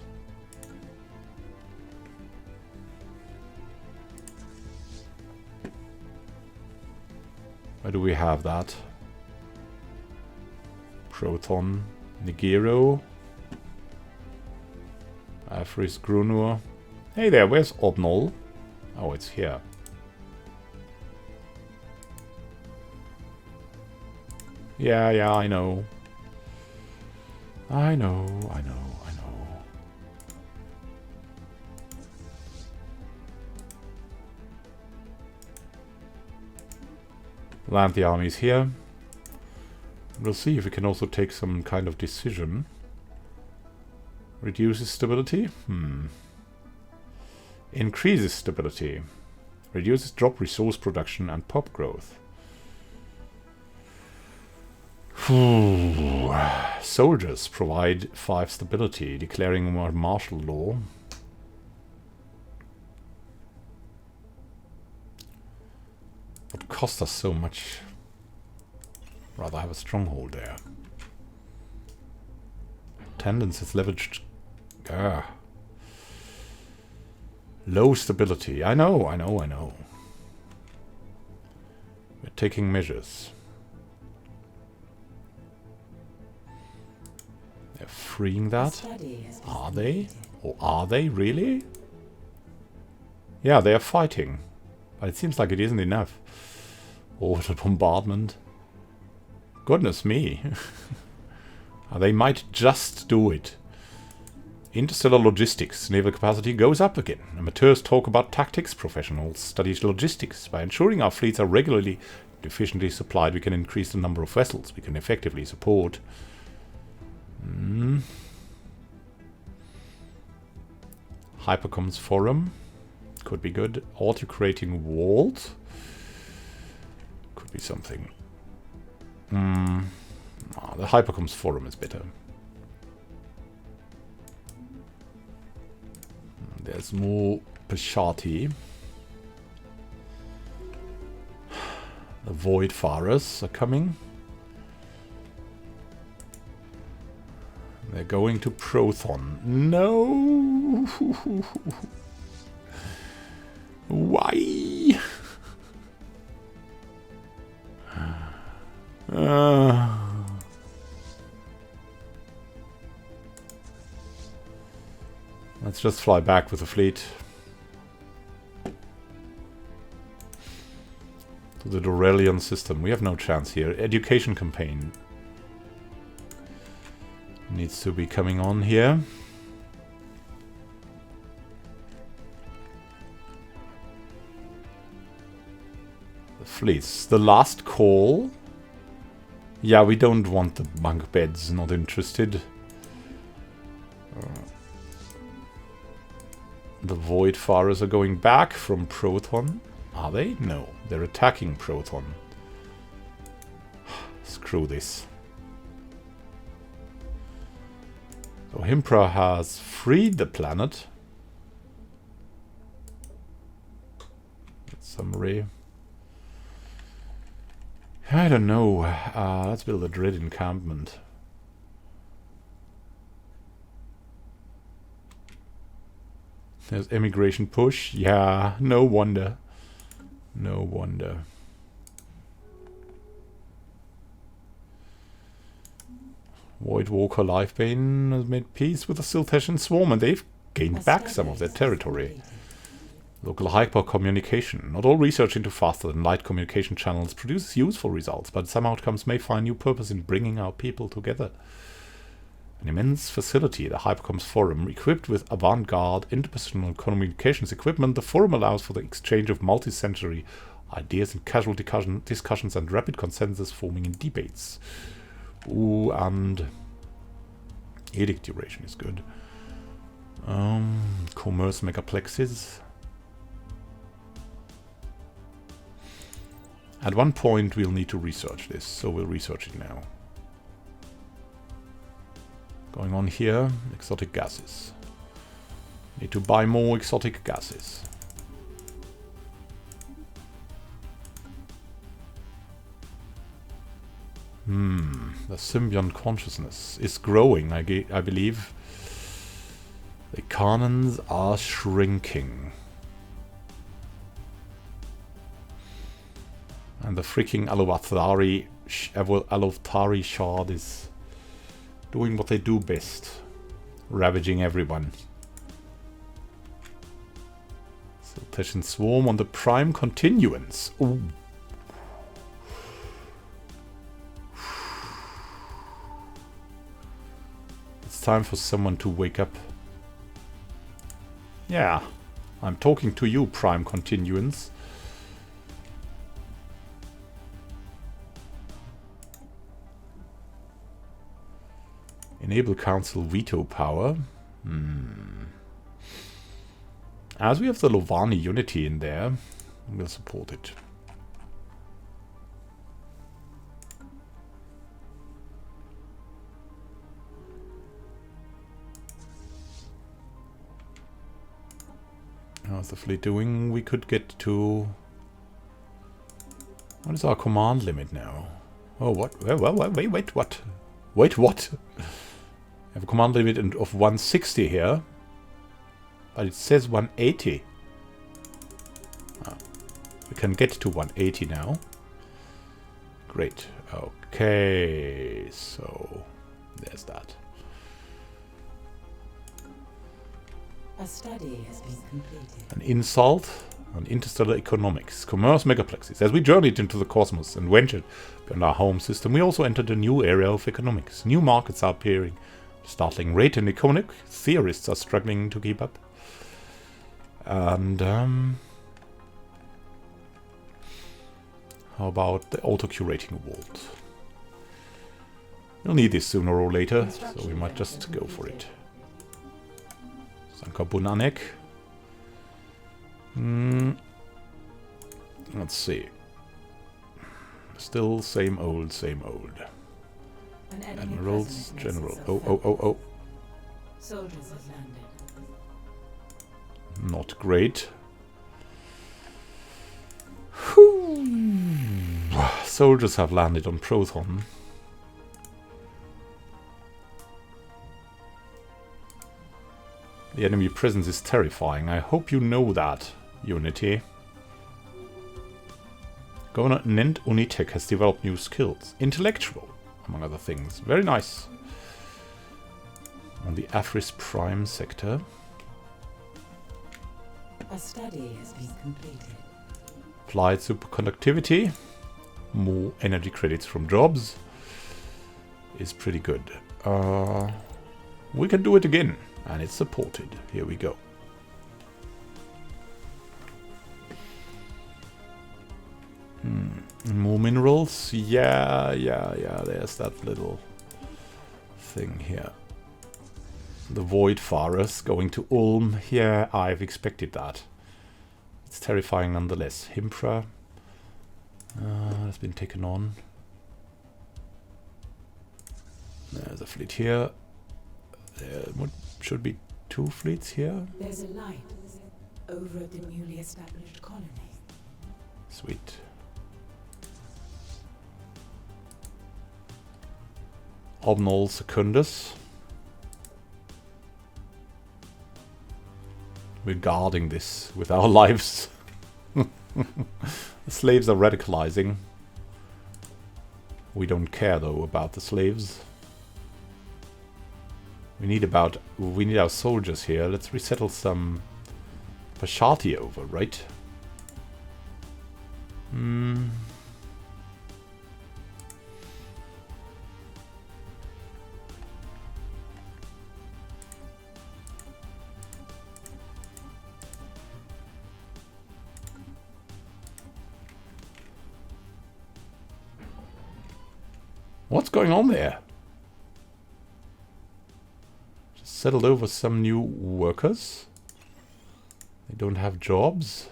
Speaker 1: Where do we have that? Proton, Nigero, Afris Grunur. Hey there, where's Obnol? Oh, it's here. Yeah, I know. I know. Land the armies here. We'll see if we can also take some kind of decision. Reduces stability? Increases stability. Reduces drop resource production and pop growth. Soldiers provide 5 stability, declaring more martial law. What cost us so much? Rather have a stronghold there. Attendance is leveraged. Low stability. I know. We're taking measures. They're freeing that. Are they? Or are they really? Yeah, they are fighting. But it seems like it isn't enough. Orbital bombardment. Goodness me. They might just do it. Interstellar logistics. Naval capacity goes up again. Amateurs talk about tactics. Professionals study logistics. By ensuring our fleets are regularly and efficiently supplied, we can increase the number of vessels we can effectively support. Hypercoms forum. Could be good. Auto-creating vault. Could be something. The Hypercoms forum is better. There's more Pasharti. The Voidfarers are coming. They're going to Proton. No! Why? Let's just fly back with the fleet to the Dorelian system. We have no chance here. Education campaign. needs to be coming on here. The fleets. The last call. Yeah, we don't want the bunk beds. Not interested. The Void Farers are going back from Proton. Are they? No. They're attacking Proton. Screw this. So Himpra has freed the planet. Summary. I don't know. Let's build a dread encampment. There's emigration push. Yeah, no wonder. No wonder. Voidwalker Lifebane has made peace with the Silteshan Swarm, and they've gained back some of their territory. Local hyper communication. Not all research into faster than light communication channels produces useful results, but some outcomes may find new purpose in bringing our people together. An immense facility, the Hypercoms Forum, equipped with avant-garde interpersonal communications equipment. The forum allows for the exchange of multi-century ideas and casual discussions and rapid consensus forming in debates. Ooh, and edict duration is good. Commerce megaplexes. At one point we'll need to research this, so we'll research it now. Going on here, exotic gases. Need to buy more exotic gases. The symbiont consciousness is growing, I believe. The Kanans are shrinking. And the freaking Aluvathari shard is doing what they do best. Ravaging everyone. Silteshan Swarm on the prime continuance. Ooh. It's time for someone to wake up. Yeah, I'm talking to you, prime continuance. Enable council veto power. As we have the Lovani unity in there, we'll support it. How's the fleet doing? We could get to... What is our command limit now? Oh, what? Wait, what? Wait, what? I have a command limit of 160 here. But it says 180. We can get to 180 now. Great. Okay, so there's that.
Speaker 2: A study has been completed.
Speaker 1: An insult on interstellar economics, commerce megaplexes. As we journeyed into the cosmos and ventured beyond our home system, we also entered a new area of economics. New markets are appearing at a startling rate, and economic theorists are struggling to keep up. And how about the auto-curating vault? We'll need this sooner or later, so we might just go for it. Sankabunanek. Let's see. Still same old, same old. Admirals, General. Oh.
Speaker 2: Soldiers have landed.
Speaker 1: Not great. Whew. Soldiers have landed on Proton. The enemy presence is terrifying. I hope you know that, Unity. Governor Nent Unitek has developed new skills. Intellectual, among other things. Very nice. On the Afris Prime sector.
Speaker 2: A study has been completed.
Speaker 1: Applied superconductivity. More energy credits from jobs. Is pretty good. we can do it again. And it's supported. Here we go. More minerals? Yeah. There's that little thing here. The Void Farers going to Ulm. Yeah, I've expected that. It's terrifying nonetheless. Himpra has been taken on. There's a fleet here. There should be 2 fleets here.
Speaker 2: There's a light over the newly established colony.
Speaker 1: Sweet. Admiral Secundus. We're guarding this with our lives. The slaves are radicalizing. We don't care though about the slaves. We need our soldiers here. Let's resettle some Pasharti over, right? What's going on there? Just settled over some new workers. They don't have jobs.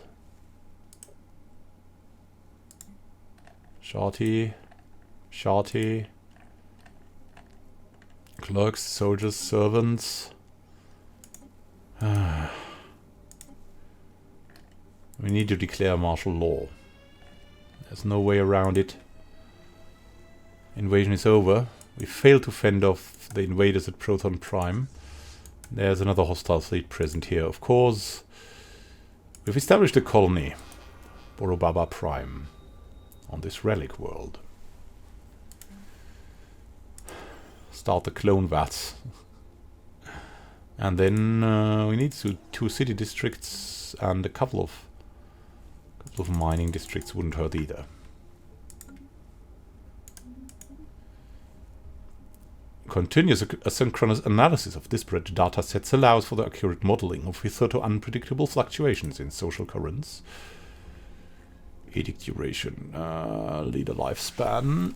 Speaker 1: Sharty. Clerks, soldiers, servants. We need to declare martial law. There's no way around it. Invasion is over. We failed to fend off the invaders at Proton Prime. There's another hostile fleet present here, of course. We've established a colony, Borobaba Prime, on this relic world. Start the clone vats. And then we need 2 city districts and a couple of mining districts wouldn't hurt either. Continuous asynchronous analysis of disparate data sets allows for the accurate modeling of hitherto unpredictable fluctuations in social currents. Edict duration, leader lifespan,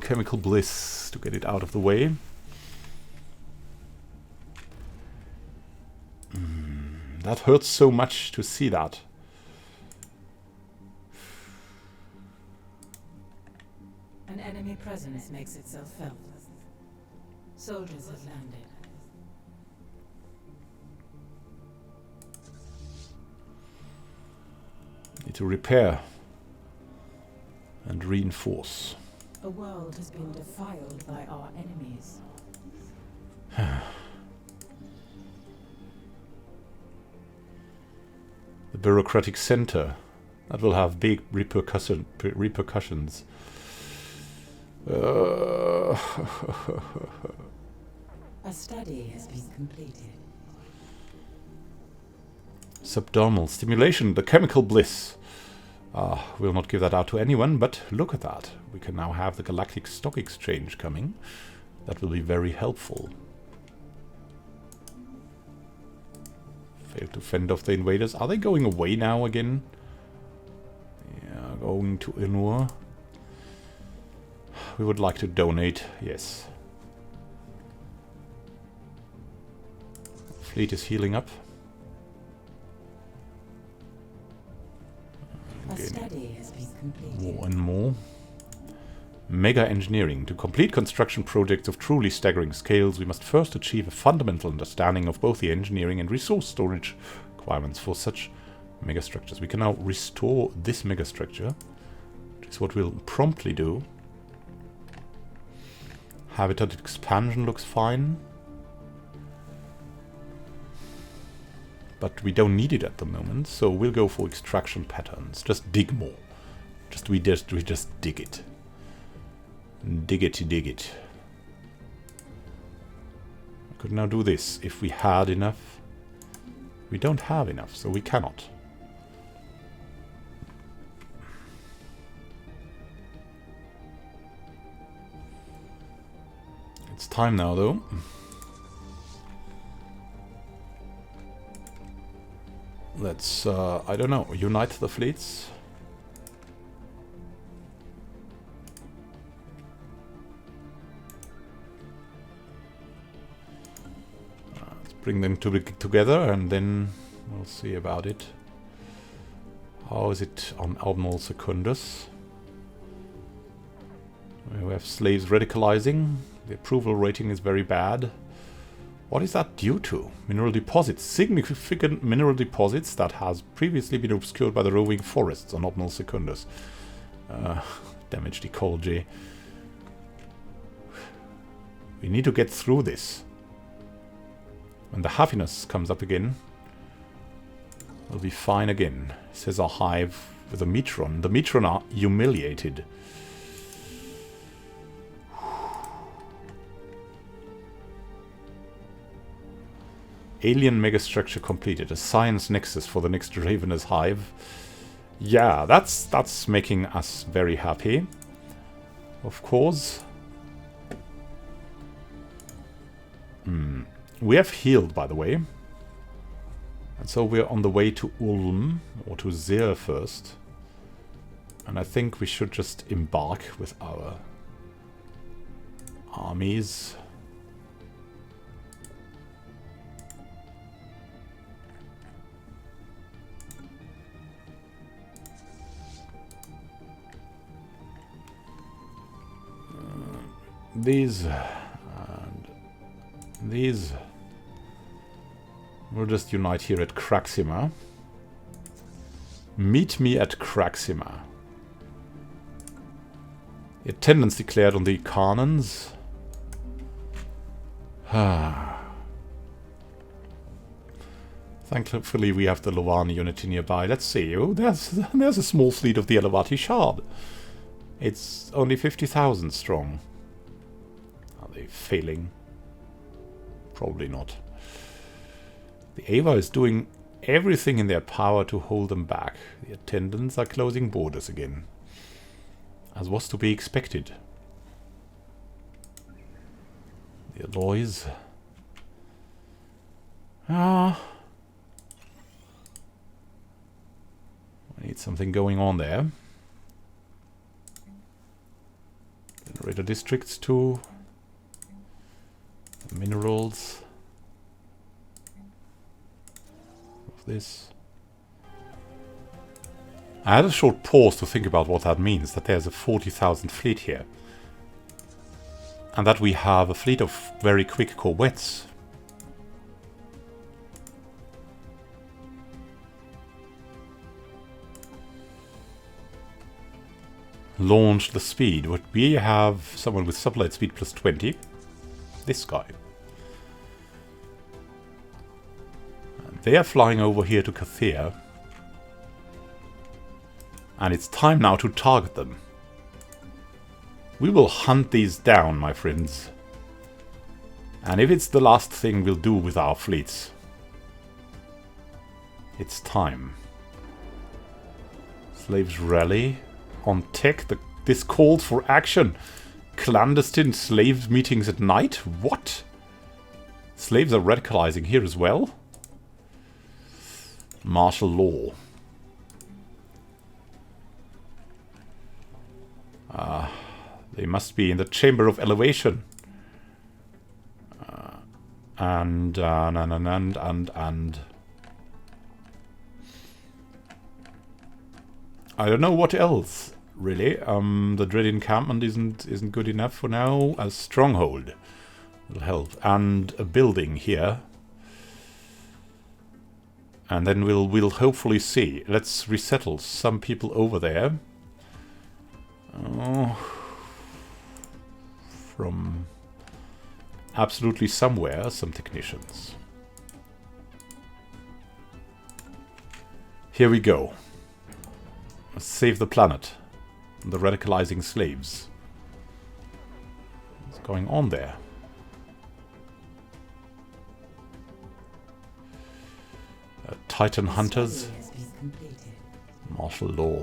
Speaker 1: chemical bliss to get it out of the way. That hurts so much to see that.
Speaker 2: An enemy presence makes itself felt. Soldiers have landed.
Speaker 1: Need to repair and reinforce.
Speaker 2: A world has been defiled by our enemies.
Speaker 1: The bureaucratic center. That will have big repercussions.
Speaker 2: A study has been completed.
Speaker 1: Subdermal stimulation, the chemical bliss. We'll not give that out to anyone, but look at that. We can now have the Galactic Stock Exchange coming. That will be very helpful. Failed to fend off the invaders. Are they going away now again? Yeah, going to Inur. We would like to donate, yes. Fleet is healing up.
Speaker 2: A study has been completed.
Speaker 1: More and more. Mega engineering. To complete construction projects of truly staggering scales, we must first achieve a fundamental understanding of both the engineering and resource storage requirements for such megastructures. We can now restore this megastructure, which is what we'll promptly do. Habitat expansion looks fine. But we don't need it at the moment, so we'll go for extraction patterns. Just dig more. We just dig it. Dig it. I could now do this if we had enough. We don't have enough, so we cannot. It's time now, though. Let's, I don't know, unite the fleets. Let's bring them together and then we'll see about it. How is it on Admiral Secundus? We have slaves radicalizing. The approval rating is very bad. What is that due to? Mineral deposits. Significant mineral deposits that has previously been obscured by the roving forests on Admiral Secundus. Damaged ecology. We need to get through this. When the happiness comes up again, we'll be fine again. Says a hive with a Metron. The Metron are humiliated. Alien megastructure completed. A science nexus for the next Ravenous hive. Yeah, that's making us very happy. Of course. We have healed, by the way. And so we're on the way to Ulm, or to Zir first. And I think we should just embark with our armies. These and these. We'll just unite here at Kraxima. Meet me at Kraxima. Attendance declared on the cannons. Thankfully we have the Lovani unity nearby. Let's see. Oh, there's a small fleet of the Elevati Shard. It's only 50,000 strong. Are they failing? Probably not. The Ava is doing everything in their power to hold them back. The attendants are closing borders again, as was to be expected. The alloys. I need something going on there. Generator districts too. The minerals. This. I had a short pause to think about what that means, that there's a 40,000 fleet here. And that we have a fleet of very quick corvettes. Launch the speed. What we have someone with sublight speed plus 20. This guy. They are flying over here to Kathir. And it's time now to target them. We will hunt these down, my friends. And if it's the last thing we'll do with our fleets, it's time. Slaves rally on tech. This called for action. Clandestine slave meetings at night? What? Slaves are radicalizing here as well? Martial law. They must be in the chamber of elevation. And I don't know what else, really. The dread encampment isn't good enough for now. A stronghold will help, and a building here. And then we'll hopefully see. Let's resettle some people over there. From absolutely somewhere, some technicians. Here we go. Let's save the planet. The radicalizing slaves. What's going on there? Titan hunters. Martial law.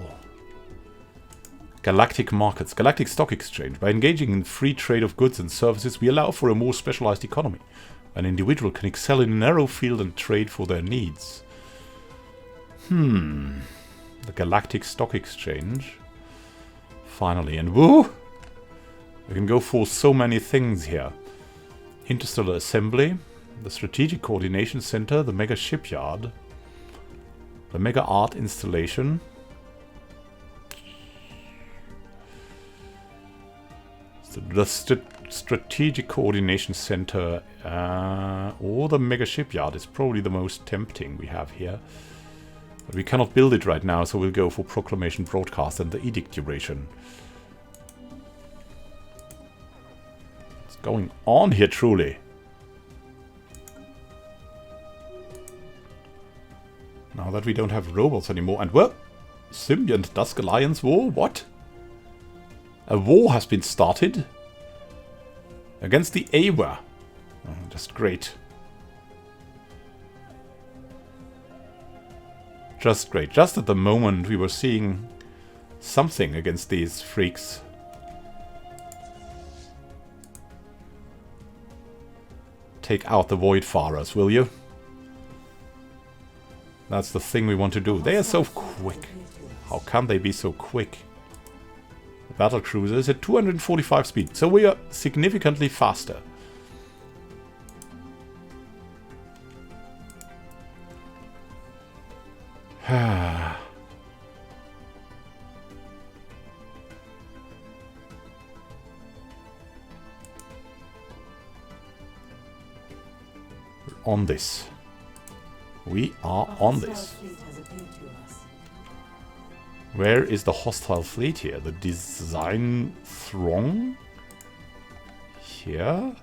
Speaker 1: Galactic markets. Galactic stock exchange. By engaging in free trade of goods and services, we allow for a more specialized economy. An individual can excel in a narrow field and trade for their needs. The Galactic Stock Exchange. Finally. And woo! We can go for so many things here. Interstellar Assembly. The Strategic Coordination Center. The Mega Shipyard. The Mega Art Installation. The Strategic Coordination Center or the Mega Shipyard is probably the most tempting we have here. But we cannot build it right now, so we'll go for Proclamation Broadcast and the Edict Duration. What's going on here, truly? Now that we don't have robots anymore. And well, Symbiont Dusk Alliance War? What? A war has been started against the Awa. Oh, just great. Just great. Just at the moment we were seeing something against these freaks. Take out the Voidfarers, will you? That's the thing we want to do. They are so quick. How can they be so quick? Battle cruiser is at 245 speed, so we are significantly faster. On this. We are on this. Where is the hostile fleet here? The design throng? Here?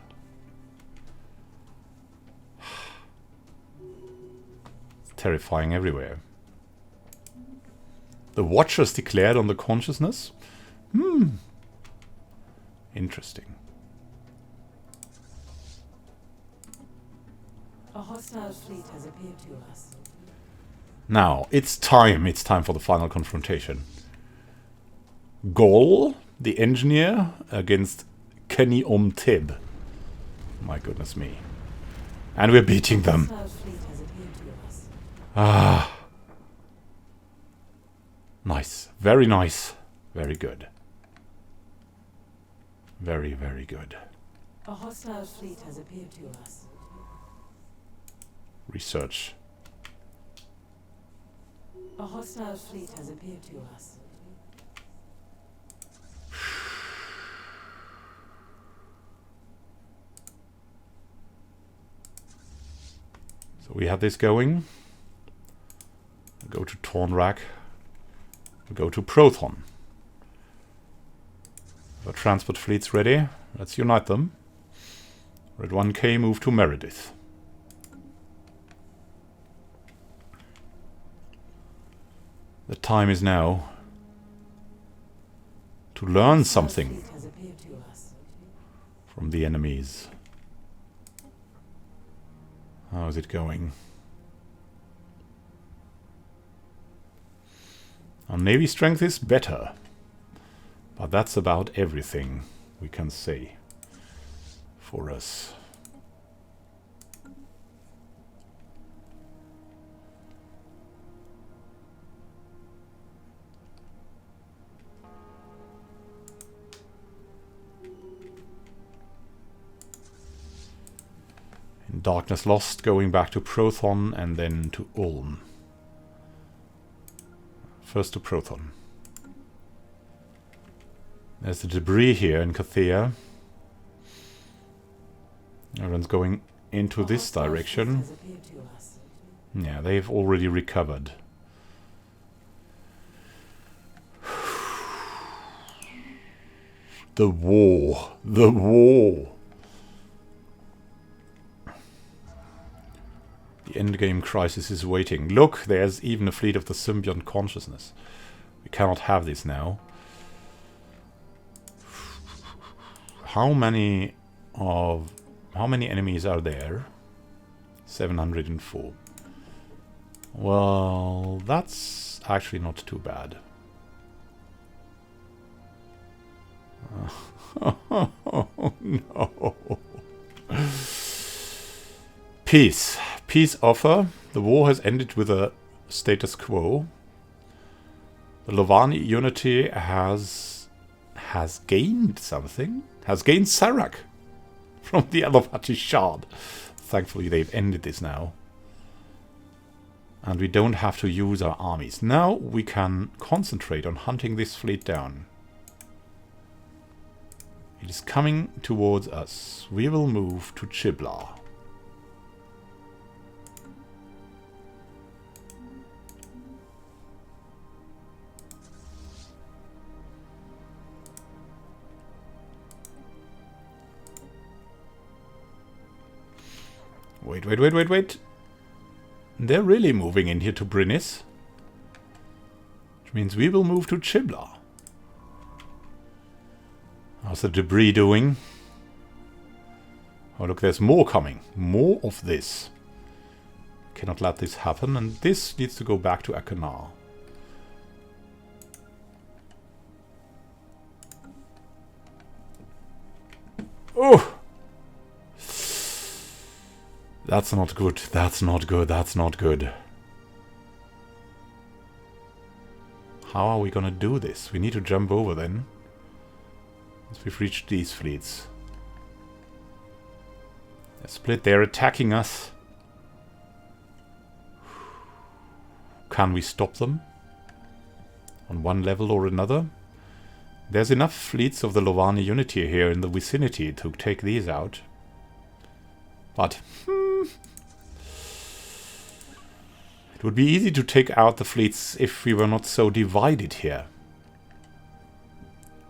Speaker 1: It's terrifying everywhere. The Watchers declared on the consciousness? Interesting.
Speaker 2: A hostile fleet has appeared to us.
Speaker 1: Now, it's time. It's time for the final confrontation. Gol, the engineer, against Kenny Tib. My goodness me. And we're beating them. Ah. Nice. Very nice. Very good. Very, very good.
Speaker 2: A hostile fleet has appeared to us.
Speaker 1: Research.
Speaker 2: A hostile fleet has appeared to us.
Speaker 1: So we have this going. Go to Tornrak. Go to Proton. The transport fleet's ready. Let's unite them. Red 1K move to Meredith. The time is now to learn something from the enemies. How is it going? Our navy strength is better, but that's about everything we can say for us. In Darkness Lost, going back to Proton and then to Ulm. First to Proton. There's the debris here in Cathea. Everyone's going into this direction. Yeah, they've already recovered. The war. The war. The endgame crisis is waiting. Look, there's even a fleet of the Symbiont Consciousness. We cannot have this now. How many enemies are there? 704. Well, that's actually not too bad. Oh, no. Peace. Peace offer. The war has ended with a status quo. The Lovani unity has gained something. Has gained Sarak from the Elovati Shard. Thankfully they've ended this now. And we don't have to use our armies. Now we can concentrate on hunting this fleet down. It is coming towards us. We will move to Chibla. Wait. They're really moving in here to Brinis. Which means we will move to Chibla. How's the debris doing? Oh look, there's more coming. More of this. Cannot let this happen, and this needs to go back to Akanar. Oh! That's not good. That's not good. That's not good. How are we gonna do this? We need to jump over then. Once we've reached these fleets. They're split. They're attacking us. Can we stop them? On one level or another? There's enough fleets of the Lovani Unity here in the vicinity to take these out. But it would be easy to take out the fleets if we were not so divided here.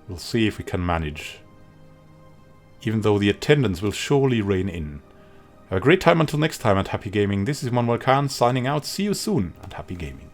Speaker 1: We'll see if we can manage. Even though the attendants will surely rein in. Have a great time until next time, and happy gaming. This is Immanuel Can signing out. See you soon, and happy gaming.